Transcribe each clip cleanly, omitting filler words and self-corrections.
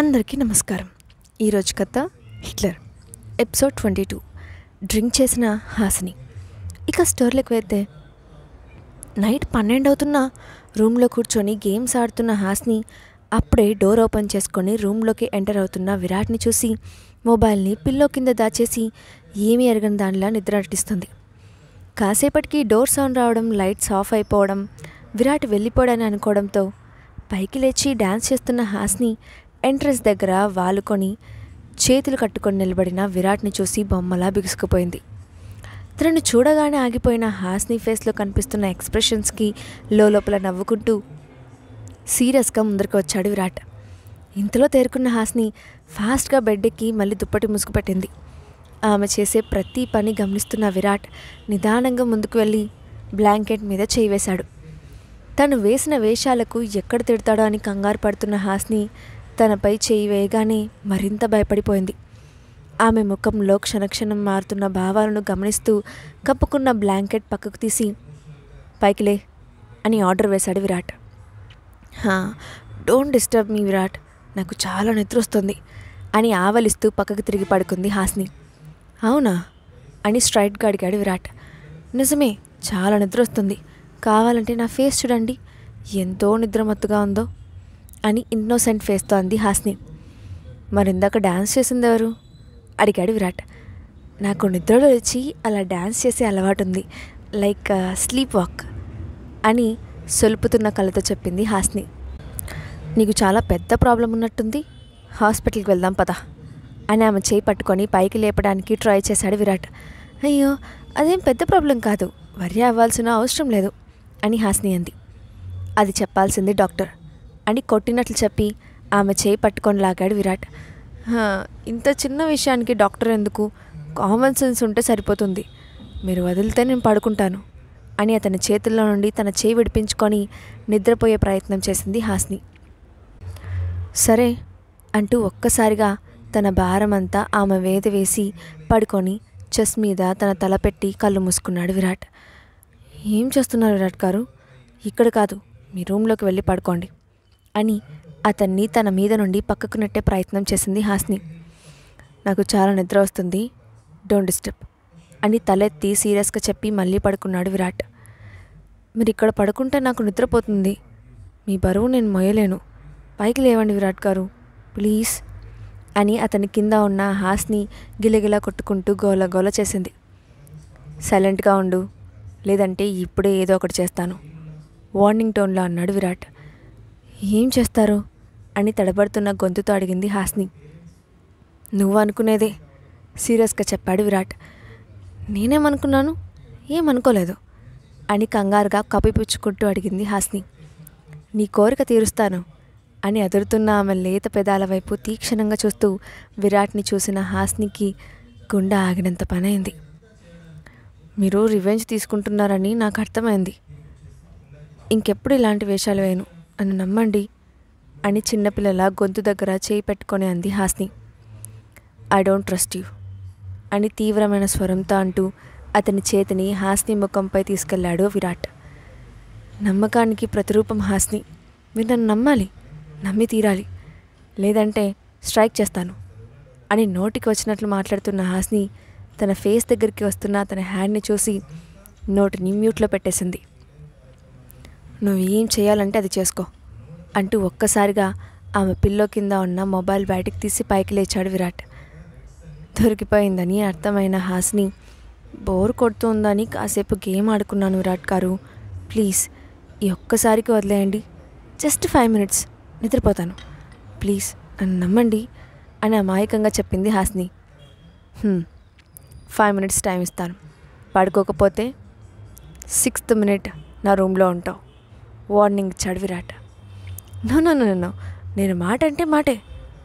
అందరికీ నమస్కారం. ఈరోజు కథ హిట్లర్ ఎపిసోడ్ 22 డ్రింక్ చేసిన హాసిని. ఇక స్టోరీలోకి వెళ్తే నైట్ 12 అవుతున్నా రూమ్లో కూర్చొని గేమ్స్ ఆడుతున్న హాసిని అప్పుడే డోర్ ఓపెన్ చేసుకొని రూమ్లోకి ఎంటర్ అవుతున్న విరాట్ని చూసి మొబైల్ని పిల్లో కింద దాచేసి ఏమీ ఎరగని దానిలా నిద్ర నటిస్తుంది. కాసేపటికి డోర్ సౌండ్ రావడం, లైట్స్ ఆఫ్ అయిపోవడం, విరాట్ వెళ్ళిపోయాడని అనుకోవడంతో పైకి లేచి డ్యాన్స్ చేస్తున్న హాసిని ఎంట్రన్స్ దగ్గర వాలుకొని చేతులు కట్టుకొని నిలబడిన విరాట్ని చూసి బొమ్మలా బిగుసుకుపోయింది. తనను చూడగానే ఆగిపోయిన హాసిని ఫేస్లో కనిపిస్తున్న ఎక్స్ప్రెషన్స్కి లోపల నవ్వుకుంటూ సీరియస్గా ముందరికి వచ్చాడు విరాట్. ఇంతలో తేరుకున్న హాసిని ఫాస్ట్గా బెడ్ ఎక్కి మళ్ళీ దుప్పటి ముసుగు పెట్టింది. ఆమె చేసే ప్రతి పని గమనిస్తున్న విరాట్ నిదానంగా ముందుకు వెళ్ళి బ్లాంకెట్ మీద చేయి వేశాడు. తను వేసిన వేషాలకు ఎక్కడ తిడతాడో అని కంగారు పడుతున్న హాసిని తనపై చేయి వేయగానే మరింత భయపడిపోయింది. ఆమె ముఖంలో క్షణక్షణం మారుతున్న భావాలను గమనిస్తూ కప్పుకున్న బ్లాంకెట్ పక్కకు తీసి పైకిలే అని ఆర్డర్ వేశాడు Virat. Don't disturb me Virat, నాకు చాలా నిద్రొస్తుంది అని ఆవలిస్తూ పక్కకు తిరిగి పడుకుంది హాసిని. అవునా అని స్ట్రైట్గా అడిగాడు విరాట్. నిజమే, చాలా నిద్రొస్తుంది, కావాలంటే నా ఫేస్ చూడండి, ఎంతో నిద్రమత్తుగా ఉందో అని ఇన్నోసెంట్ ఫేస్తో అంది హాసిని. మరిందాక డ్యాన్స్ చేసింది ఎవరు అడిగాడు విరాట్. నాకు నిద్రలో వచ్చి అలా డ్యాన్స్ చేసే అలవాటు ఉంది, లైక్ స్లీప్ వాక్ అని సొలుపుతున్న కళ్ళతో చెప్పింది హాసిని. నీకు చాలా పెద్ద ప్రాబ్లం ఉన్నట్టుంది, హాస్పిటల్కి వెళ్దాం పదా అని ఆమె చేయి పట్టుకొని పైకి లేపడానికి ట్రై చేశాడు విరాట్. అయ్యో, అదేం పెద్ద ప్రాబ్లం కాదు, వర్రీ అవ్వాల్సిన అవసరం లేదు అని హాసిని అంది. అది చెప్పాల్సింది డాక్టర్ అని కొట్టినట్లు చెప్పి ఆమె చేయి పట్టుకొని లాగాడు విరాట్. ఇంత చిన్న విషయానికి డాక్టర్ ఎందుకు, కామన్ సెన్స్ ఉంటే సరిపోతుంది, మీరు వదిలితే నేను పడుకుంటాను అని అతని చేతుల్లో నుండి తన చేయి విడిపించుకొని నిద్రపోయే ప్రయత్నం చేసింది హాసిని. సరే అంటూ ఒక్కసారిగా తన భారమంతా ఆమె వేద వేసి పడుకొని చెస్ మీద తన తల పెట్టి కళ్ళు మూసుకున్నాడు విరాట్. ఏం చేస్తున్నారు విరాట్ గారు, ఇక్కడ కాదు, మీ రూమ్లోకి వెళ్ళి పడుకోండి అని అతన్ని తన మీద నుండి పక్కకు నెట్టే ప్రయత్నం చేసింది హాసిని. నాకు చాలా నిద్ర వస్తుంది, డోంట్ డిస్టర్బ్ అని తలెత్తి సీరియస్గా చెప్పి మళ్ళీ పడుకున్నాడు విరాట్. మీరు ఇక్కడ పడుకుంటే నాకు నిద్రపోతుంది, మీ బరువు నేను మోయలేను, పైకి లేవండి విరాట్ గారు ప్లీజ్ అని అతని కింద ఉన్న హాసిని గిలగిలా కొట్టుకుంటూ గోల చేసింది. సైలెంట్గా ఉండు, లేదంటే ఇప్పుడే ఏదో ఒకటి చేస్తాను వార్నింగ్ టోన్లో అన్నాడు విరాట్. ఏం చేస్తారు అని తడబడుతున్న గొంతుతో అడిగింది హాసిని. నువ్వు అనుకునేదే సీరియస్గా చెప్పాడు విరాట్. నేనేమనుకున్నాను, ఏమనుకోలేదు అని కంగారుగా కప్పిపుచ్చుకుంటూ అడిగింది హాసిని. నీ కోరిక తీరుస్తాను అని అదురుతున్న ఆమె లేత పెదాల వైపు తీక్షణంగా చూస్తూ విరాట్ని చూసిన హాసినికి గుండె ఆగినంత పనైంది. మీరు రివెంజ్ తీసుకుంటున్నారని నాకు అర్థమైంది, ఇంకెప్పుడు ఇలాంటి వేషాలు వేయను, నన్ను నమ్మండి అని చిన్నపిల్లల గొంతు దగ్గర చేయి పెట్టుకొని అంది Hasini. I don't trust you అని తీవ్రమైన స్వరంతో అంటూ అతని చేతిని హాసిని ముఖంపై తీసుకెళ్లాడు విరాట్. నమ్మకానికి ప్రతిరూపం హాసిని, మీరు నన్ను నమ్మాలి, నమ్మి తీరాలి, లేదంటే స్ట్రైక్ చేస్తాను అని నోటికి వచ్చినట్లు మాట్లాడుతున్న హాసిని తన ఫేస్ దగ్గరికి వస్తున్న తన హ్యాండ్ని చూసి నోటిని మ్యూట్లో పెట్టేసింది. నువ్వు ఏం చేయాలంటే అది చేసుకో అంటూ ఒక్కసారిగా ఆమె పిల్లో కింద ఉన్న మొబైల్ బయటకు తీసి పైకి లేచాడు విరాట్. దొరికిపోయిందని అర్థమైన హాసిని, బోర్ కొడుతుందని కాసేపు గేమ్ ఆడుకున్నాను విరాట్ గారు, ప్లీజ్ ఈ ఒక్కసారికి వదిలేయండి, జస్ట్ 5 minutes నిద్రపోతాను, ప్లీజ్ నన్ను నమ్మండి అని అమాయకంగా చెప్పింది హాసిని. 5 minutes టైం ఇస్తాను, పడుకోకపోతే 6th minute నా రూమ్లో ఉంటావు వార్నింగ్ ఇచ్చాడు విరాట్. నో, నేను మాట అంటే మాటే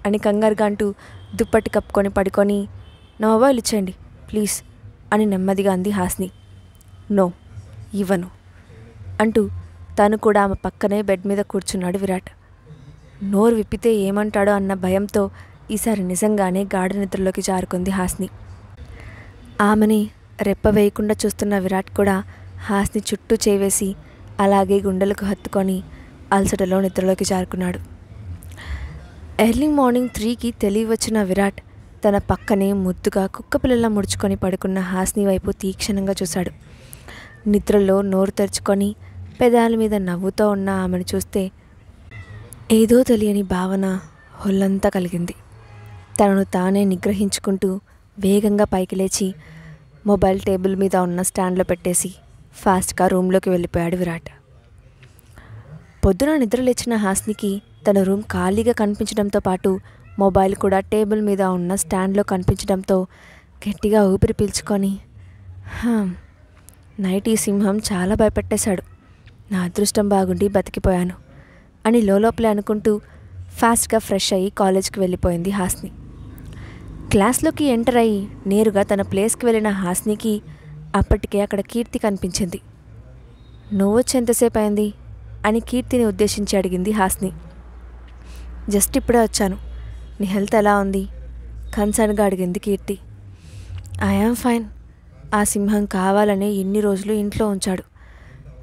అని కంగారుగా అంటూ దుప్పటి కప్పుకొని పడుకొని నా మొబైల్ ఇచ్చేయండి ప్లీజ్ అని నెమ్మదిగా అంది హాసిని. నో, ఇవ్వను అంటూ తను కూడా ఆమె పక్కనే బెడ్ మీద కూర్చున్నాడు విరాట్. నోరు విప్పితే ఏమంటాడో అన్న భయంతో ఈసారి నిజంగానే గాఢ నిద్రలోకి జారుకుంది హాసిని. ఆమెని రెప్ప వేయకుండా చూస్తున్న విరాట్ కూడా హాసిని చుట్టూ చేవేసి అలాగే గుండెలకు హత్తుకొని అలసటలో నిద్రలోకి జారుకున్నాడు. ఎర్లీ మార్నింగ్ 3కి తెలివి వచ్చిన విరాట్ తన పక్కనే ముద్దుగా కుక్కపిల్లలా ముడుచుకొని పడుకున్న హాస్ని వైపు తీక్షణంగా చూశాడు. నిద్రలో నోరు తెరుచుకొని పెదాల మీద నవ్వుతూ ఉన్న ఆమెను చూస్తే ఏదో తెలియని భావన ఒళ్ళంతా కలిగింది. తనను తానే నిగ్రహించుకుంటూ వేగంగా పైకి లేచి మొబైల్ టేబుల్ మీద ఉన్న స్టాండ్లో పెట్టేసి ఫాస్ట్గా రూమ్లోకి వెళ్ళిపోయాడు విరాట్. పొద్దున నిద్ర లేచిన హాస్నికి తన రూమ్ ఖాళీగా కనిపించడంతో పాటు మొబైల్ కూడా టేబుల్ మీద ఉన్న స్టాండ్లో కనిపించడంతో గట్టిగా ఊపిరి పీల్చుకొని నైట్ ఈ సింహం చాలా భయపెట్టేశాడు, నా అదృష్టం బాగుండి బతికిపోయాను అని లోపలే అనుకుంటూ ఫాస్ట్గా ఫ్రెష్ అయ్యి కాలేజ్కి వెళ్ళిపోయింది హాస్ని. క్లాస్లోకి ఎంటర్ అయ్యి నేరుగా తన ప్లేస్కి వెళ్ళిన హాస్నికి అప్పటికే అక్కడ కీర్తి కనిపించింది. నువ్వొచ్చి ఎంతసేపు అయింది అని కీర్తిని ఉద్దేశించి అడిగింది హాస్ని. జస్ట్ ఇప్పుడే వచ్చాను, నీ హెల్త్ ఎలా ఉంది కన్సర్న్గా అడిగింది కీర్తి. ఐఆమ్ ఫైన్, ఆ సింహం కావాలనే ఇన్ని రోజులు ఇంట్లో ఉంచాడు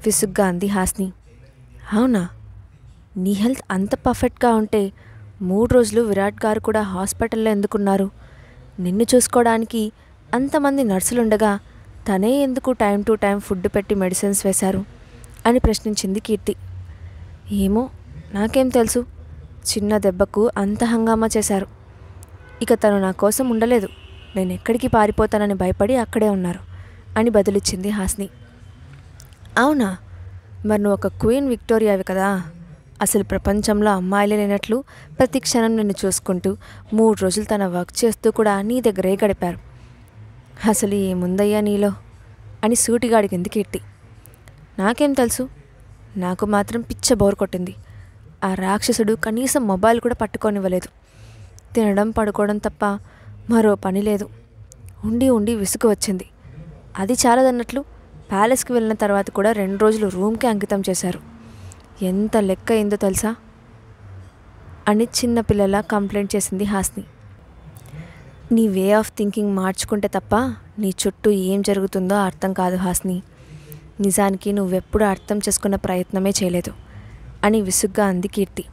విసుగ్గా అంది హాస్ని. అవునా, నీ హెల్త్ అంత పర్ఫెక్ట్గా ఉంటే 3 రోజులు విరాట్ గారు కూడా హాస్పిటల్లో ఎందుకున్నారు? నిన్ను చూసుకోవడానికి అంతమంది నర్సులుండగా తనే ఎందుకు టైం టు టైం ఫుడ్ పెట్టి మెడిసిన్స్ వేశారు అని ప్రశ్నించింది కీర్తి. ఏమో, నాకేం తెలుసు, చిన్న దెబ్బకు అంత హంగామా చేశారు. ఇక తను నా కోసం ఉండలేదు, నేను ఎక్కడికి పారిపోతానని భయపడి అక్కడే ఉన్నారు అని బదులిచ్చింది హాస్ని. అవునా, మరి నువ్వు ఒక క్వీన్ విక్టోరియావి కదా, అసలు ప్రపంచంలో అమ్మాయిలే లేనట్లు ప్రతి క్షణం నిన్ను చూసుకుంటూ 3 రోజులు తన వర్క్ చేస్తూ కూడా నీ దగ్గరే గడిపారు. అసలు ఏముందయ్యా నీలో అని సూటిగా అడిగింది కీర్తి. నాకేం తెలుసు, నాకు మాత్రం పిచ్చ బోర్ కొట్టింది. ఆ రాక్షసుడు కనీసం మొబైల్ కూడా పట్టుకోనివ్వలేదు. తినడం పడుకోవడం తప్ప మరో పని లేదు. ఉండి ఉండి విసుగు వచ్చింది. అది చాలదన్నట్లు ప్యాలెస్కి వెళ్ళిన తర్వాత కూడా 2 రోజులు రూమ్కి అంకితం చేశారు. ఎంత లెక్క అయిందో తెలుసా అని చిన్నపిల్లలా కంప్లైంట్ చేసింది హాస్ని. నీ వే ఆఫ్ థింకింగ్ మార్చుకుంటే తప్ప నీ చుట్టూ ఏం జరుగుతుందో అర్థం కాదు హాస్ని. నిజానికి నువ్వెప్పుడు అర్థం చేసుకున్న ప్రయత్నమే చేయలేదు అని విసుగ్గా అంది కీర్తి.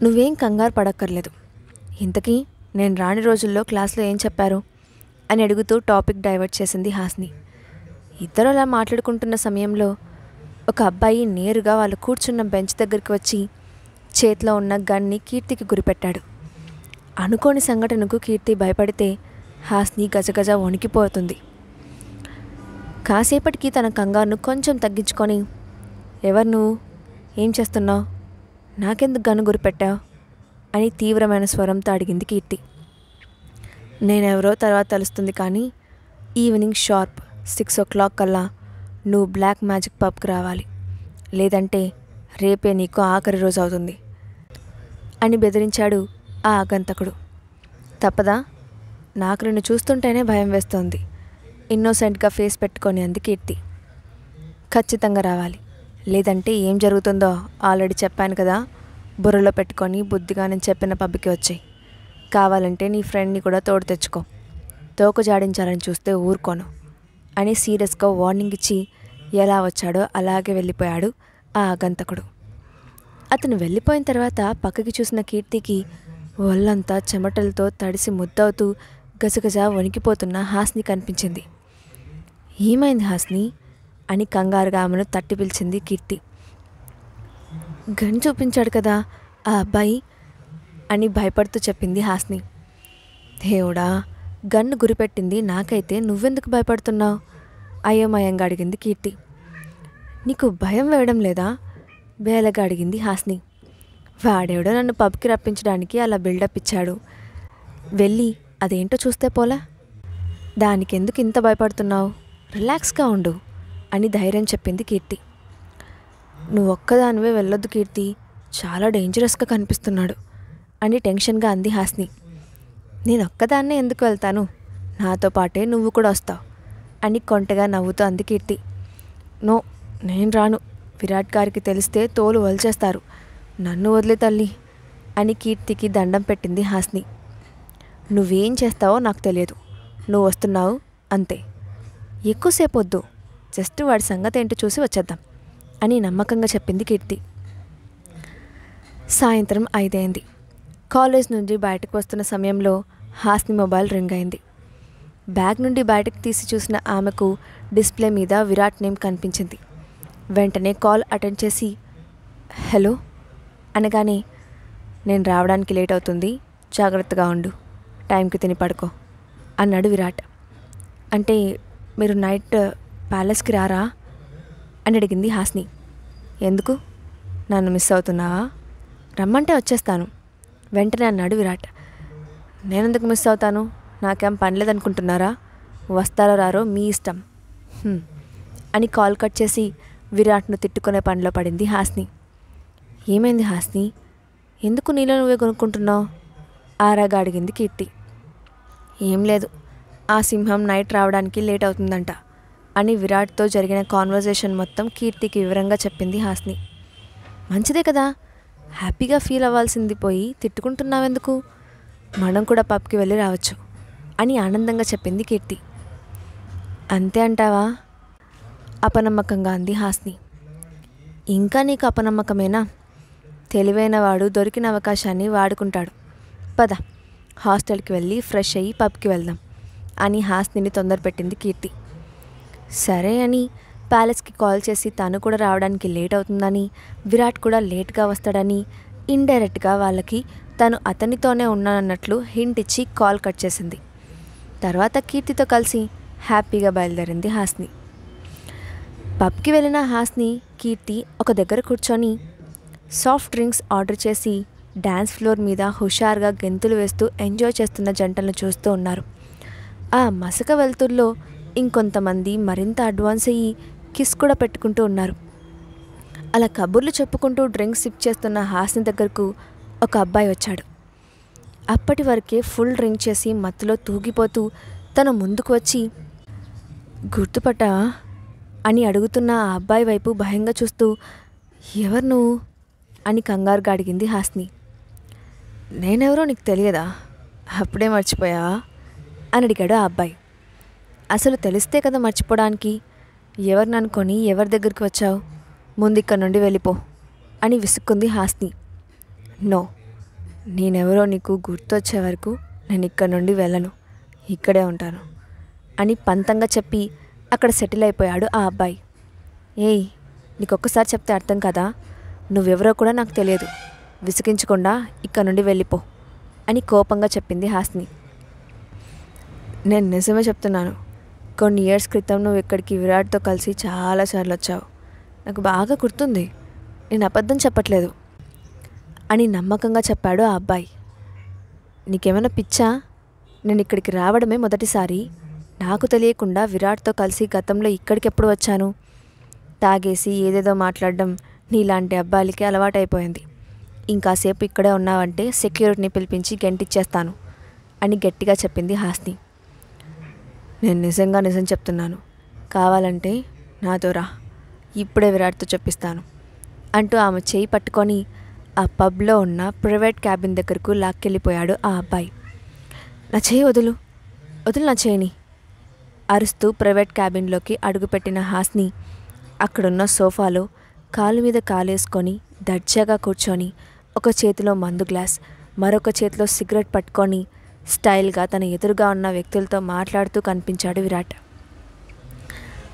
నువ్వేం కంగారు పడక్కర్లేదు. ఇంతకీ నేను రాని రోజుల్లో క్లాస్లో ఏం చెప్పారు అని అడుగుతూ టాపిక్ డైవర్ట్ చేసింది హాస్ని. ఇద్దరు అలా మాట్లాడుకుంటున్న సమయంలో ఒక అబ్బాయి నేరుగా వాళ్ళు కూర్చున్న బెంచ్ దగ్గరికి వచ్చి చేతిలో ఉన్న గన్ని కీర్తికి గురిపెట్టాడు. అనుకోని సంఘటనకు కీర్తి భయపడితే హాస్ని గజగజ వణికిపోతుంది. కాసేపటికి తన కంగారును కొంచెం తగ్గించుకొని, ఎవరు నువ్వు, ఏం చేస్తున్నావు, నాకెందుకు గన్ను గురిపెట్టావు అని తీవ్రమైన స్వరంతో అడిగింది కీర్తి. నేనెవరో తర్వాత తెలుస్తుంది, కానీ ఈవినింగ్ షార్ప్ 6 o'clock కల్లా నువ్వు బ్లాక్ మ్యాజిక్ పబ్కి రావాలి, లేదంటే రేపే నీకు ఆఖరి రోజు అవుతుంది అని బెదిరించాడు ఆ ఆగంతకుడు. తప్పదా, నాకు నిన్ను చూస్తుంటేనే భయం వేస్తోంది ఇన్నోసెంట్గా ఫేస్ పెట్టుకొని అంది కీర్తి. ఖచ్చితంగా రావాలి, లేదంటే ఏం జరుగుతుందో ఆల్రెడీ చెప్పాను కదా, బుర్రలో పెట్టుకొని బుద్ధిగా నేను చెప్పిన పబ్కి వచ్చాయి. కావాలంటే నీ ఫ్రెండ్ని కూడా తోడు తెచ్చుకో, తోక జాడించాలని చూస్తే ఊరుకోను అని సీరియస్గా వార్నింగ్ ఇచ్చి ఎలా వచ్చాడో అలాగే వెళ్ళిపోయాడు ఆ ఆగంతకుడు. అతను వెళ్ళిపోయిన తర్వాత పక్కకి చూసిన కీర్తికి ఒళ్ళంతా చెమటలతో తడిసి ముద్దవుతూ గజగజ వణికిపోతున్న హాస్ని కనిపించింది. ఏమైంది హాస్ని అని కంగారుగా ఆమెను తట్టి పిలిచింది కీర్తి. గన్ చూపించాడు కదా ఆ అబ్బాయి అని భయపడుతూ చెప్పింది హాస్ని. దేవుడా, గన్ను గురిపెట్టింది నాకైతే నువ్వెందుకు భయపడుతున్నావు అయోమయంగా అడిగింది కీర్తి. నీకు భయం వేయడం లేదా బేలగా అడిగింది హాస్ని. వాడేవడో నన్ను పబ్కి రప్పించడానికి అలా బిల్డప్ ఇచ్చాడు, వెళ్ళి అదేంటో చూస్తే పోలా, దానికెందుకు ఇంత భయపడుతున్నావు, రిలాక్స్గా ఉండు అని ధైర్యం చెప్పింది కీర్తి. నువ్వు ఒక్కదానివే వెళ్ళొద్దు కీర్తి, చాలా డేంజరస్గా కనిపిస్తున్నాడు అని టెన్షన్గా అంది హాస్ని. నేను ఒక్కదాన్నే ఎందుకు వెళ్తాను, నాతో పాటే నువ్వు కూడా వస్తావు అని కొంటగా నవ్వుతూ అంది కీర్తి. నో, నేను రాను, విరాట్ గారికి తెలిస్తే తోలు వలిచేస్తారు, నన్ను వదిలే తల్లి అని కీర్తికి దండం పెట్టింది హాస్ని. నువ్వేం చేస్తావో నాకు తెలియదు, నువ్వు వస్తున్నావు అంతే, ఎక్కువసేపు వద్దు, జస్ట్ వాడి సంగతి ఏంటో చూసి వచ్చేద్దాం అని నమ్మకంగా చెప్పింది కీర్తి. సాయంత్రం 5 అయింది. కాలేజ్ నుండి బయటకు వస్తున్న సమయంలో హాస్ని మొబైల్ రింగ్ అయింది. బ్యాగ్ నుండి బయటకు తీసి చూసిన ఆమెకు డిస్ప్లే మీద విరాట్ నేమ్ కనిపించింది. వెంటనే కాల్ అటెండ్ చేసి హలో అనగానే, నేను రావడానికి లేట్ అవుతుంది, జాగ్రత్తగా ఉండు, టైంకి తిని పడుకో అన్నాడు విరాట్. అంటే మీరు నైట్ ప్యాలెస్కి రారా అని అడిగింది హాస్ని. ఎందుకు, నన్ను మిస్ అవుతున్నావా? రమ్మంటే వచ్చేస్తాను వెంటనే అన్నాడు విరాట్. నేనెందుకు మిస్ అవుతాను, నాకేం పని లేదనుకుంటున్నారా? వస్తారో రారో మీ ఇష్టం అని కాల్ కట్ చేసి విరాట్ను తిట్టుకునే పనిలో పడింది హాస్ని. ఏమైంది హాస్ని, ఎందుకు నీలో నువ్వే కొనుక్కుంటున్నావు ఆరాగా అడిగింది కీర్తి. ఏం లేదు, ఆ సింహం నైట్ రావడానికి లేట్ అవుతుందంట అని విరాట్తో జరిగిన కాన్వర్జేషన్ మొత్తం కీర్తికి వివరంగా చెప్పింది హాస్ని. మంచిదే కదా, హ్యాపీగా ఫీల్ అవ్వాల్సింది పోయి తిట్టుకుంటున్నావెందుకు, మనం కూడా పబ్కి వెళ్ళి రావచ్చు అని ఆనందంగా చెప్పింది కీర్తి. అంతే అంటావా అపనమ్మకంగా అంది హాస్ని. ఇంకా నీకు అపనమ్మకమేనా? తెలివైన వాడు దొరికిన అవకాశాన్ని వాడుకుంటాడు. పద, హాస్టల్కి వెళ్ళి ఫ్రెష్ అయ్యి పబ్కి వెళ్దాం అని హాస్నిని తొందరపెట్టింది కీర్తి. సరే అని ప్యాలెస్కి కాల్ చేసి తను కూడా రావడానికి లేట్ అవుతుందని, విరాట్ కూడా లేట్గా వస్తాడని ఇండైరెక్ట్గా వాళ్ళకి తను అతనితోనే ఉన్నానన్నట్లు హింట్ ఇచ్చి కాల్ కట్ చేసింది. తర్వాత కీర్తితో కలిసి హ్యాపీగా బయలుదేరింది హాస్ని. పబ్కి వెళ్ళిన హాస్ని, కీర్తి ఒక దగ్గర కూర్చొని సాఫ్ట్ డ్రింక్స్ ఆర్డర్ చేసి డ్యాన్స్ ఫ్లోర్ మీద హుషారుగా గెంతులు వేస్తూ ఎంజాయ్ చేస్తున్న జంటలను చూస్తూ ఉన్నారు. ఆ మసక వెలుతుల్లో ఇంకొంతమంది మరింత అడ్వాన్స్ అయ్యి కిస్ కూడా పెట్టుకుంటూ ఉన్నారు. అలా కబుర్లు చెప్పుకుంటూ డ్రింక్స్ సిప్ చేస్తున్న హాస్ని దగ్గరకు ఒక అబ్బాయి వచ్చాడు. అప్పటి వరకే ఫుల్ డ్రింక్ చేసి మత్తులో తూగిపోతూ తన ముందుకు వచ్చి, గుర్తుపట్టావా అని అడుగుతున్న ఆ అబ్బాయి వైపు భయంగా చూస్తూ, ఎవరు నువ్వు అని కంగారుగా అడిగింది హాస్ని. నేనెవరో నీకు తెలియదా, అప్పుడే మర్చిపోయావా అని అడిగాడు ఆ అబ్బాయి. అసలు తెలిస్తే కదా మర్చిపోవడానికి, ఎవరిని అనుకొని ఎవరి దగ్గరికి వచ్చావు, ముందు ఇక్కడ నుండి వెళ్ళిపో అని విసుక్కుంది హాస్ని. నో, నేనెవరో నీకు గుర్తొచ్చే వరకు నేను ఇక్కడ నుండి వెళ్ళను, ఇక్కడే ఉంటాను అని పంతంగా చెప్పి అక్కడ సెటిల్ అయిపోయాడు ఆ అబ్బాయి. ఏయ్, నీకొక్కసారి చెప్తే అర్థం కదా, నువ్వెవరో కూడా నాకు తెలియదు, విసిగించకుండా ఇక్కడ నుండి వెళ్ళిపో అని కోపంగా చెప్పింది హాస్ని. నేను నిజమే చెప్తున్నాను, కొన్ని ఇయర్స్ క్రితం నువ్వు ఇక్కడికి విరాట్తో కలిసి చాలాసార్లు వచ్చావు, నాకు బాగా గుర్తుంది, నేను అబద్ధం చెప్పట్లేదు అని నమ్మకంగా చెప్పాడు ఆ అబ్బాయి. నీకేమైనా పిచ్చా, నేను ఇక్కడికి రావడమే మొదటిసారి, నాకు తెలియకుండా విరాట్తో కలిసి గతంలో ఇక్కడికి ఎప్పుడు వచ్చాను, తాగేసి ఏదేదో మాట్లాడడం నీలాంటి అబ్బాయిలకి అలవాటైపోయింది, ఇంకాసేపు ఇక్కడే ఉన్నావంటే సెక్యూరిటీని పిలిపించి గెంటిచ్చేస్తాను అని గట్టిగా చెప్పింది హాస్ని. నేను నిజంగా నిజం చెప్తున్నాను, కావాలంటే నాతో రా, ఇప్పుడే విరాట్తో చెప్పిస్తాను అంటూ ఆమె చేయి పట్టుకొని ఆ పబ్లో ఉన్న ప్రైవేట్ క్యాబిన్ దగ్గరకు లాక్కెళ్ళిపోయాడు ఆ అబ్బాయి. నా చేయి వదులు, వదులు నా చేయిని అరుస్తూ ప్రైవేట్ క్యాబిన్లోకి అడుగుపెట్టిన హాస్ని అక్కడున్న సోఫాలో కాలు మీద కాలేసుకొని దర్జాగా కూర్చొని ఒక చేతిలో మందు గ్లాస్, మరొక చేతిలో సిగరెట్ పట్టుకొని స్టైల్గా తన ఎదురుగా ఉన్న వ్యక్తులతో మాట్లాడుతూ కనిపించాడు విరాట్.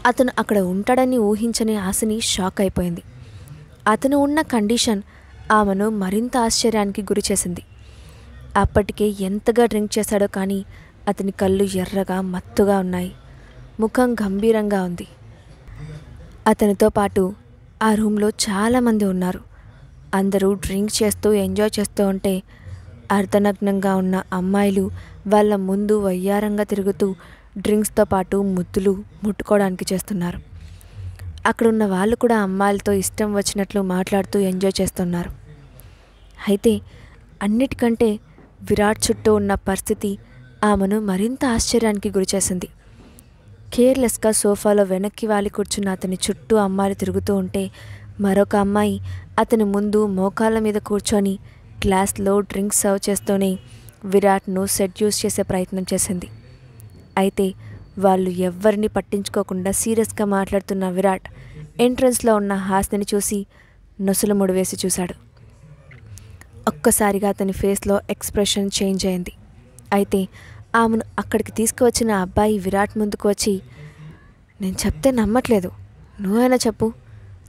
అతను అక్కడ ఉంటాడని ఊహించని హాస్ని షాక్ అయిపోయింది. అతను ఉన్న కండిషన్ ఆమెను మరింత ఆశ్చర్యానికి గురి చేసింది. అప్పటికే ఎంతగా డ్రింక్ చేశాడో కానీ అతని కళ్ళు ఎర్రగా మత్తుగా ఉన్నాయి, ముఖం గంభీరంగా ఉంది. అతనితో పాటు ఆ రూమ్లో చాలామంది ఉన్నారు. అందరూ డ్రింక్ చేస్తూ ఎంజాయ్ చేస్తూ ఉంటే అర్ధనగ్నంగా ఉన్న అమ్మాయిలు వాళ్ళ ముందు వయ్యారంగా తిరుగుతూ డ్రింక్స్తో పాటు ముద్దులు ముట్టుకోవడానికి చేస్తున్నారు. అక్కడున్న వాళ్ళు కూడా అమ్మాయిలతో ఇష్టం వచ్చినట్లు మాట్లాడుతూ ఎంజాయ్ చేస్తున్నారు. అయితే అన్నిటికంటే విరాట్ చుట్టూ ఉన్న పరిస్థితి ఆమెను మరింత ఆశ్చర్యానికి గురిచేసింది. కేర్లెస్గా సోఫాలో వెనక్కి వాలి కూర్చున్న అతని చుట్టూ అమ్మాయిలు తిరుగుతూ ఉంటే మరొక అమ్మాయి అతని ముందు మోకాళ్ళ మీద కూర్చొని గ్లాస్లో డ్రింక్ సర్వ్ చేస్తూనే విరాట్ను సెడ్యూస్ చేసే ప్రయత్నం చేసింది. అయితే వాళ్ళు ఎవ్వరిని పట్టించుకోకుండా సీరియస్గా మాట్లాడుతున్న విరాట్ ఎంట్రన్స్లో ఉన్న హాస్నిని చూసి నొసలు ముడివేసి చూశాడు. ఒక్కసారిగా అతని ఫేస్లో ఎక్స్ప్రెషన్ చేంజ్ అయింది. అయితే ఆమెను అక్కడికి తీసుకువచ్చిన అబ్బాయి విరాట్ ముందుకు వచ్చి, నేను చెప్తే నమ్మట్లేదు, నువ్వైనా చెప్పు,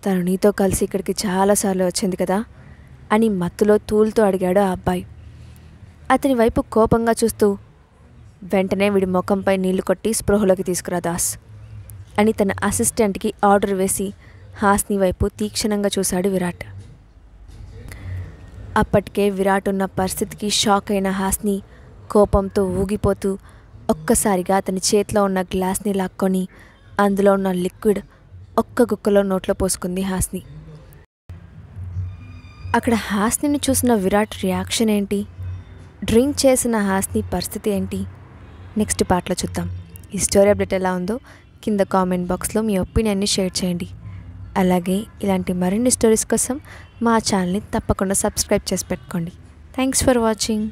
తను నీతో కలిసి ఇక్కడికి చాలాసార్లు వచ్చింది కదా అని మత్తులో తూలుతో అడిగాడు ఆ అబ్బాయి. అతని వైపు కోపంగా చూస్తూ, వెంటనే వీడి ముఖంపై నీళ్లు కొట్టి స్పృహలోకి తీసుకురా దాస్ అని తన అసిస్టెంట్కి ఆర్డర్ వేసి హాస్ని వైపు తీక్షణంగా చూశాడు విరాట్. అప్పటికే విరాట్ ఉన్న పరిస్థితికి షాక్ అయిన హాస్ని కోపంతో ఊగిపోతూ ఒక్కసారిగా అతని చేతిలో ఉన్న గ్లాస్ని లాక్కొని అందులో ఉన్న లిక్విడ్ ఒక్క గుక్కలో నోట్లో పోసుకుంది హాస్ని. అక్కడ హాస్నిని చూసిన విరాట్ రియాక్షన్ ఏంటి, డ్రింక్ చేసిన హాస్ని పరిస్థితి ఏంటి, నెక్స్ట్ పార్ట్లో చూద్దాం. ఈ స్టోరీ అప్డేట్ ఎలా ఉందో కింద కామెంట్ బాక్స్లో మీ ఒపీనియన్ని షేర్ చేయండి. అలాగే ఇలాంటి మరిన్ని స్టోరీస్ కోసం మా ఛానల్ని తప్పకుండా సబ్స్క్రైబ్ చేసి పెట్టుకోండి. Thanks for watching.